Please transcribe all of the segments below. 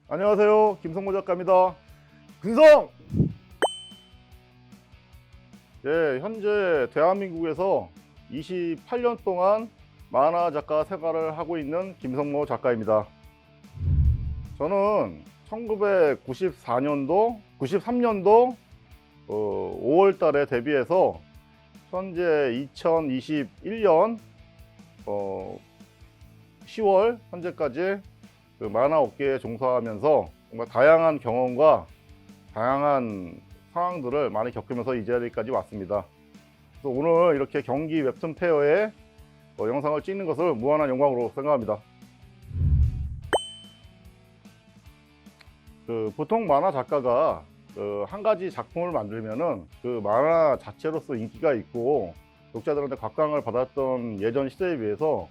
안녕하세요. 김성모 작가입니다. 근성! 예, 현재 대한민국에서 28년 동안 만화 작가 생활을 하고 있는 김성모 작가입니다. 저는 1994년도, 93년도 5월 달에 데뷔해서 현재 2021년 10월 현재까지 그 만화 업계에 종사하면서 정말 다양한 경험과 다양한 상황들을 많이 겪으면서 이 자리까지 왔습니다. 그래서 오늘 이렇게 경기 웹툰 페어에 영상을 찍는 것을 무한한 영광으로 생각합니다. 보통 만화 작가가 한 가지 작품을 만들면은 그 만화 자체로서 인기가 있고 독자들한테 각광을 받았던 예전 시대에 비해서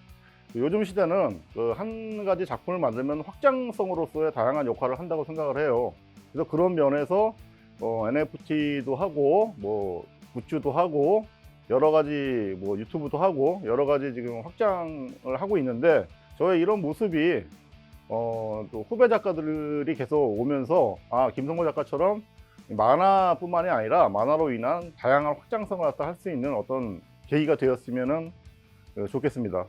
요즘 시대는 한 가지 작품을 만들면 확장성으로서의 다양한 역할을 한다고 생각을 해요. 그래서 그런 면에서 NFT도 하고 굿즈도 하고 여러 가지 유튜브도 하고 여러 가지 지금 확장을 하고 있는데, 저의 이런 모습이 또 후배 작가들이 계속 오면서 김성모 작가처럼 만화뿐만이 아니라 만화로 인한 다양한 확장성을 갖다 할 수 있는 어떤 계기가 되었으면 좋겠습니다.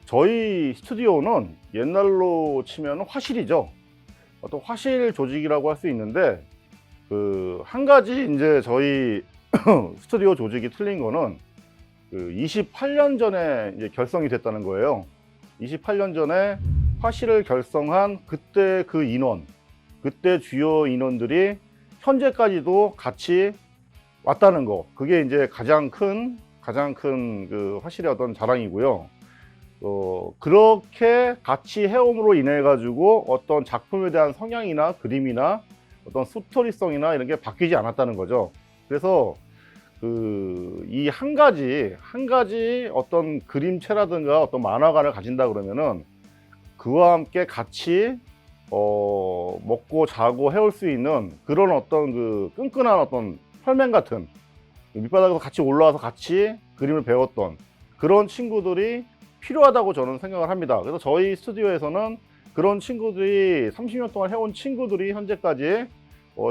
저희 스튜디오는 옛날로 치면 화실이죠. 어떤 화실 조직이라고 할 수 있는데, 한 가지 이제 저희 스튜디오 조직이 틀린 거는 28년 전에 이제 결성이 됐다는 거예요. 28년 전에 화실을 결성한 그때 그 인원, 그때 주요 인원들이 현재까지도 같이 왔다는 거. 그게 이제 가장 큰 그 화실의 어떤 자랑이고요. 그렇게 같이 해옴으로 인해 가지고 어떤 작품에 대한 성향이나 그림이나 어떤 스토리성이나 이런 게 바뀌지 않았다는 거죠. 그래서 이 한 가지 어떤 그림체라든가 어떤 만화관을 가진다 그러면은 그와 함께 같이 먹고 자고 해올 수 있는 그런 어떤 끈끈한 어떤 혈맹 같은, 밑바닥에서 같이 올라와서 같이 그림을 배웠던 그런 친구들이 필요하다고 저는 생각을 합니다. 그래서 저희 스튜디오에서는 그런 친구들이 30년 동안 해온 친구들이 현재까지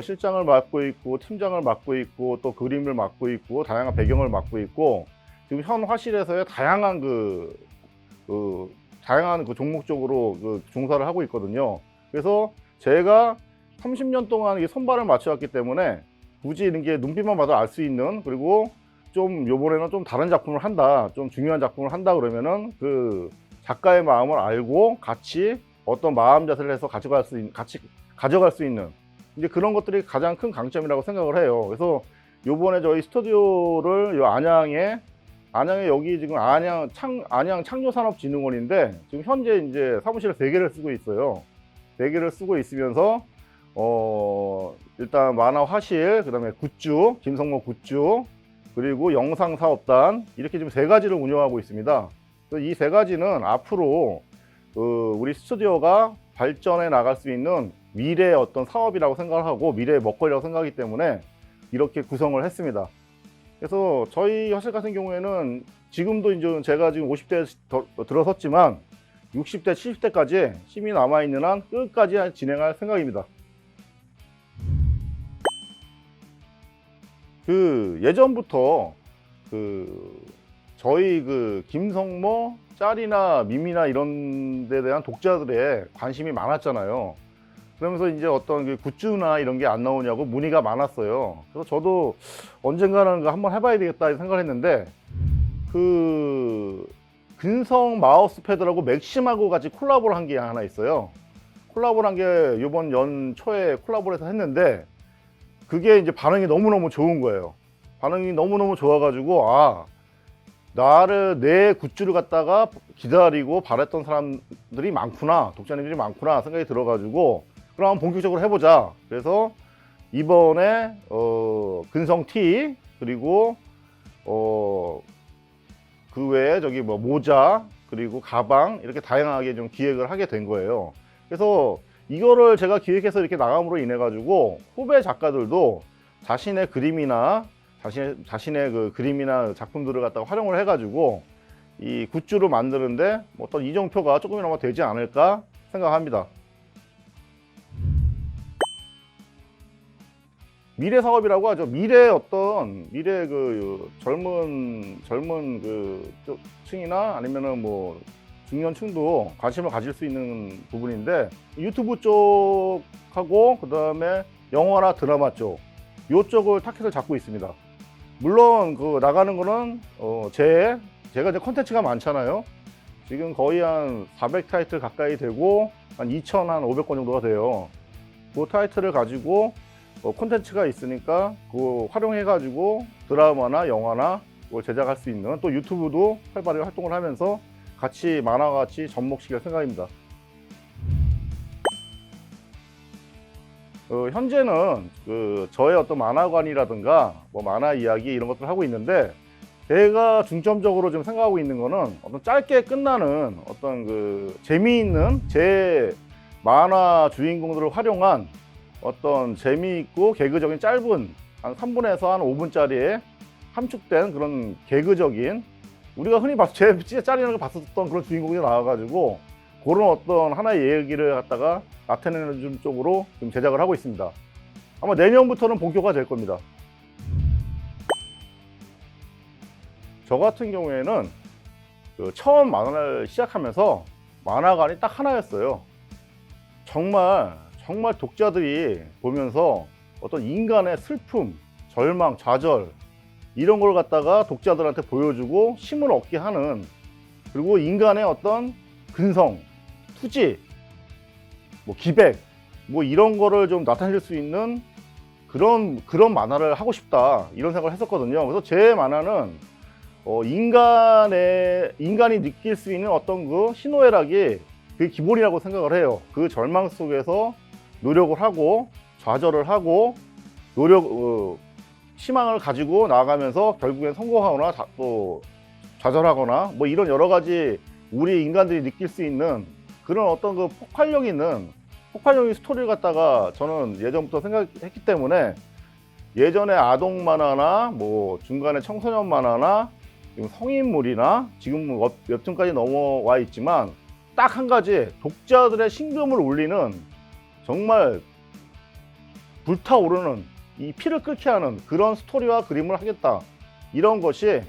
실장을 맡고 있고 팀장을 맡고 있고 또 그림을 맡고 있고 다양한 배경을 맡고 있고, 지금 현 화실에서의 다양한 다양한 종목적으로 종사를 하고 있거든요. 그래서 제가 30년 동안 손발을 맞춰왔기 때문에 굳이 이런 게 눈빛만 봐도 알 수 있는, 그리고 좀 요번에는 좀 다른 작품을 한다, 좀 중요한 작품을 한다 그러면은 작가의 마음을 알고 같이 어떤 마음 자세를 해서 같이 가져갈 수 있는 이제 그런 것들이 가장 큰 강점이라고 생각을 해요. 그래서 요번에 저희 스튜디오를 안양에 여기 지금 안양 창조산업진흥원인데 지금 현재 이제 사무실을 3개를 쓰고 있어요. 4개를 쓰고 있으면서 일단 만화 화실, 그다음에 굿즈, 김성모 굿즈, 그리고 영상사업단, 이렇게 지금 3가지를 운영하고 있습니다. 이 3가지는 앞으로 우리 스튜디오가 발전해 나갈 수 있는 미래의 어떤 사업이라고 생각을 하고 미래의 먹거리라고 생각하기 때문에 이렇게 구성을 했습니다. 그래서 저희 화실 같은 경우에는 지금도 이제 제가 지금 50대에 들어섰지만 60대, 70대까지 힘이 남아있는 한 끝까지 진행할 생각입니다. 예전부터 저희 김성모 짤이나 밈이나 이런 데 대한 독자들의 관심이 많았잖아요. 그러면서 이제 어떤 굿즈나 이런 게 안 나오냐고 문의가 많았어요. 그래서 저도 언젠가는 한번 해봐야 되겠다 생각을 했는데, 근성 마우스패드라고 맥심하고 같이 콜라보를 한 게 하나 있어요. 콜라보를 한 게 이번 연초에 콜라보를 해서 했는데, 그게 이제 반응이 너무너무 좋은 거예요. 반응이 너무너무 좋아가지고 내 굿즈를 갖다가 기다리고 바랬던 사람들이 많구나, 독자님들이 많구나 생각이 들어가지고 그럼 본격적으로 해보자. 그래서 이번에 근성 티, 그리고 그 외에 모자, 그리고 가방, 이렇게 다양하게 좀 기획을 하게 된 거예요. 그래서 이거를 제가 기획해서 이렇게 나감으로 인해 가지고 후배 작가들도 자신의 그림이나 작품들을 갖다가 활용을 해 가지고 이 굿즈로 만드는데 어떤 이정표가 조금이나마 되지 않을까 생각합니다. 미래 사업이라고 하죠. 미래 그 젊은 그 층이나 아니면은 뭐 중년층도 관심을 가질 수 있는 부분인데, 유튜브 쪽하고 그다음에 영화나 드라마 쪽 요쪽을 타깃을 잡고 있습니다. 물론 그 나가는 거는 제가 이제 컨텐츠가 많잖아요. 지금 거의 한 400 타이틀 가까이 되고 한 2,500건 정도가 돼요. 그 타이틀을 가지고 콘텐츠가 있으니까 그거 활용해 가지고 드라마나 영화나 그걸 제작할 수 있는, 또 유튜브도 활발히 활동을 하면서 같이 만화같이 접목시킬 생각입니다. 현재는 저의 어떤 만화관이라든가 뭐 만화 이야기 이런 것들을 하고 있는데, 제가 중점적으로 좀 생각하고 있는 거는 어떤 짧게 끝나는 어떤 재미있는 제 만화 주인공들을 활용한 어떤 재미있고 개그적인 짧은 한 3분에서 한 5분짜리의 함축된 그런 개그적인, 우리가 흔히 봐서 진짜 짜리는 걸 봤었던 그런 주인공이 나와가지고 그런 어떤 하나의 얘기를 갖다가 나타내는 쪽으로 좀 제작을 하고 있습니다. 아마 내년부터는 본격화 될 겁니다. 저 같은 경우에는 처음 만화를 시작하면서 만화관이 딱 하나였어요. 정말 독자들이 보면서 어떤 인간의 슬픔, 절망, 좌절 이런 걸 갖다가 독자들한테 보여주고 힘을 얻게 하는, 그리고 인간의 어떤 근성, 투지, 뭐 기백, 뭐 이런 거를 좀 나타낼 수 있는 그런 만화를 하고 싶다, 이런 생각을 했었거든요. 그래서 제 만화는 인간이 느낄 수 있는 어떤 그 희노애락이 그게 기본이라고 생각을 해요. 그 절망 속에서 노력을 하고 좌절을 하고 희망을 가지고 나아가면서 결국엔 성공하거나 또 좌절하거나 뭐 이런 여러 가지 우리 인간들이 느낄 수 있는 그런 어떤 그 폭발적인 스토리를 갖다가 저는 예전부터 생각했기 때문에, 예전에 아동 만화나 뭐 중간에 청소년 만화나 지금 성인물이나 지금 웹툰까지 넘어와 있지만 딱 한 가지, 독자들의 심금을 울리는 정말 불타오르는 이 피를 끓게 하는 그런 스토리와 그림을 하겠다, 이런 것이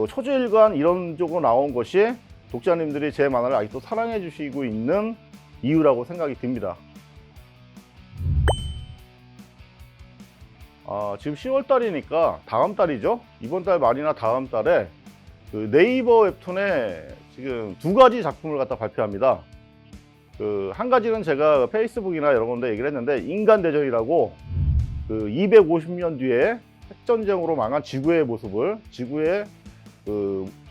초주일관 이런 쪽으로 나온 것이 독자님들이 제 만화를 아직도 사랑해 주시고 있는 이유라고 생각이 듭니다. 지금 10월 달이니까 다음 달이죠. 이번 달 말이나 다음 달에 네이버 웹툰에 지금 2가지 작품을 갖다 발표합니다. 한 가지는 제가 페이스북이나 이런 건데 얘기를 했는데, 인간대전이라고 250년 뒤에 핵전쟁으로 망한 지구의 모습을, 지구에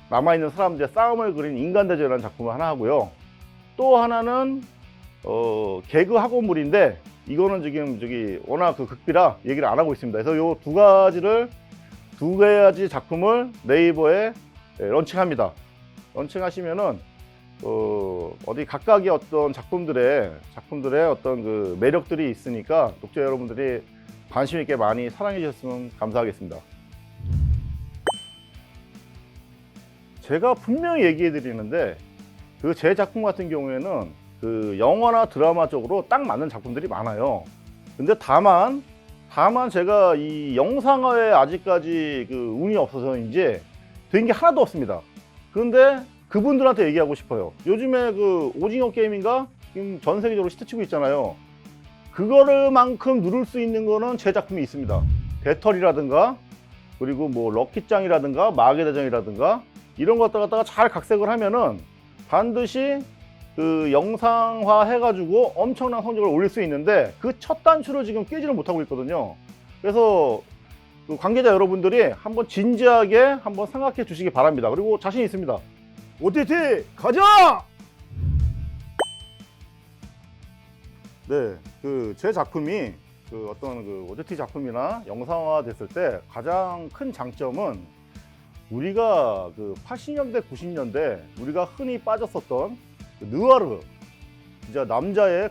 남아있는 사람들의 싸움을 그린 인간대전이라는 작품을 하나 하고요. 또 하나는 개그 학원물인데, 이거는 지금 워낙 극비라 얘기를 안 하고 있습니다. 그래서 요 두 가지 작품을 네이버에 런칭합니다. 런칭하시면은 어디 각각의 어떤 작품들의 어떤 매력들이 있으니까 독자 여러분들이 관심 있게 많이 사랑해 주셨으면 감사하겠습니다. 제가 분명히 얘기해 드리는데, 제 작품 같은 경우에는 영화나 드라마 쪽으로 딱 맞는 작품들이 많아요. 근데 다만 제가 이 영상화에 아직까지 운이 없어서인지 된 게 하나도 없습니다. 그런데 그분들한테 얘기하고 싶어요. 요즘에 오징어 게임인가 지금 전 세계적으로 히트치고 있잖아요. 그거를만큼 누를 수 있는 거는 제 작품이 있습니다. 배터리라든가, 그리고 뭐 럭키짱이라든가 마계대전이라든가 이런 것들 갖다가 잘 각색을 하면은 반드시 영상화 해가지고 엄청난 성적을 올릴 수 있는데, 그 첫 단추를 지금 깨지를 못하고 있거든요. 그래서 관계자 여러분들이 한번 진지하게 한번 생각해 주시기 바랍니다. 그리고 자신 있습니다. OTT 가자! 네, 제 작품이 어떤 OTT 작품이나 영상화 됐을 때 가장 큰 장점은, 우리가 80년대, 90년대 우리가 흔히 빠졌었던 느와르, 진짜 남자의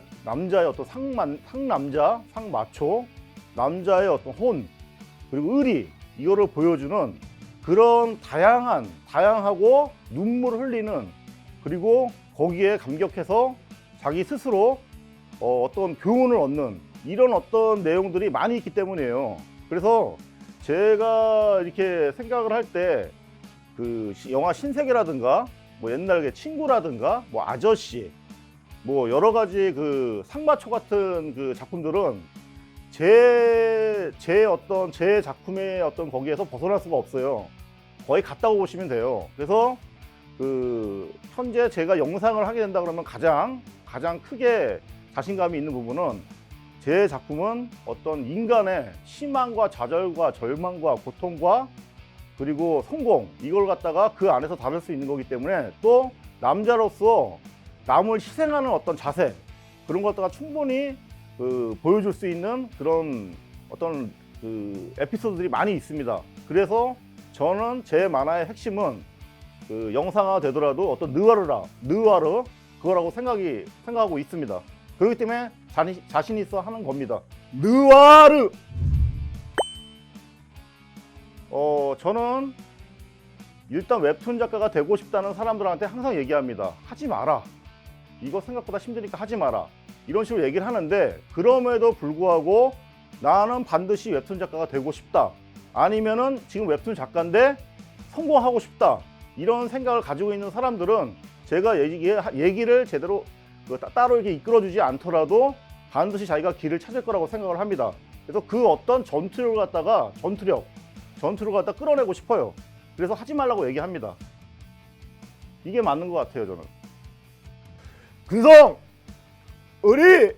어떤 상남자, 상마초, 남자의 어떤 혼, 그리고 의리, 이거를 보여주는 그런 다양하고 눈물을 흘리는, 그리고 거기에 감격해서 자기 스스로 어떤 교훈을 얻는 이런 어떤 내용들이 많이 있기 때문이에요. 그래서 제가 이렇게 생각을 할 때 그 영화 신세계라든가 뭐 옛날 그 친구라든가 뭐 아저씨 뭐 여러 가지 그 상마초 같은 그 작품들은 제 작품의 어떤 거기에서 벗어날 수가 없어요. 거의 같다고 보시면 돼요. 그래서 그 현재 제가 영상을 하게 된다 그러면 가장 크게 자신감이 있는 부분은 제 작품은 어떤 인간의 희망과 좌절과 절망과 고통과 그리고 성공, 이걸 갖다가 그 안에서 다룰 수 있는 거기 때문에, 또 남자로서 남을 희생하는 어떤 자세, 그런 것 갖다가 충분히 보여줄 수 있는 그런 어떤 그 에피소드들이 많이 있습니다. 그래서 저는 제 만화의 핵심은 그 영상화 되더라도 어떤 느와르 그거라고 생각하고 있습니다. 그렇기 때문에 자신 있어 하는 겁니다. 느와르. 저는 일단 웹툰 작가가 되고 싶다는 사람들한테 항상 얘기합니다. 하지 마라. 이거 생각보다 힘드니까 하지 마라. 이런 식으로 얘기를 하는데, 그럼에도 불구하고 나는 반드시 웹툰 작가가 되고 싶다. 아니면은 지금 웹툰 작가인데 성공하고 싶다. 이런 생각을 가지고 있는 사람들은 제가 얘기를 제대로 따로 이렇게 이끌어주지 않더라도 반드시 자기가 길을 찾을 거라고 생각을 합니다. 그래서 그 어떤 전투력을 갖다가 끌어내고 싶어요. 그래서 하지 말라고 얘기합니다. 이게 맞는 것 같아요, 저는. 근성! 의리!